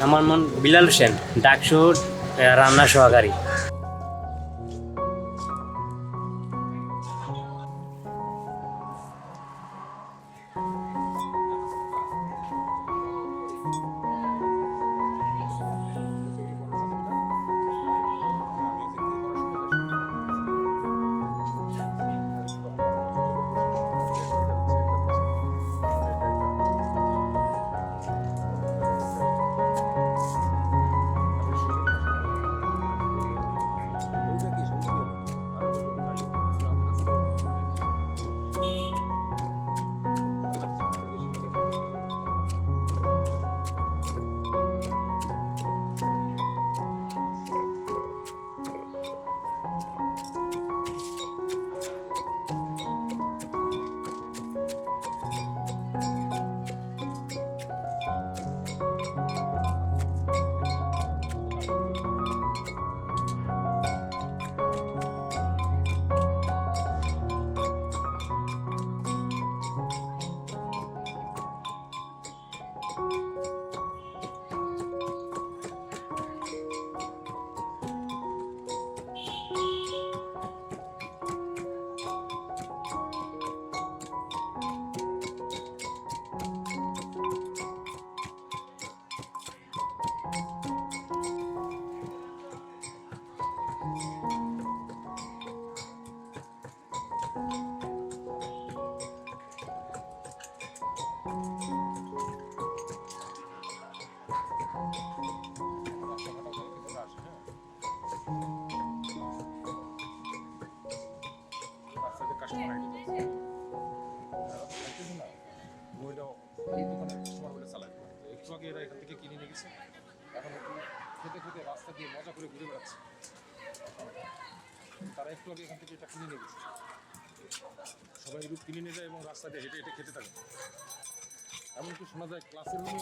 আমার নাম বিলাল হোসেন, ডাকসু রান্না সহকারী। এখান থেকে কিনে নিয়ে গেছে, এখন খেতে খেতে রাস্তা দিয়ে মজা করে ঘুরে বেড়াচ্ছে। তারা একটু আগে এখান থেকে এটা কিনে নিয়ে গেছে, সবাই রূপ কিনে নিয়ে যায় এবং রাস্তা দিয়ে হেঁটে হেঁটে খেতে থাকে। এমনকি শোনা যায় ক্লাসের রুমে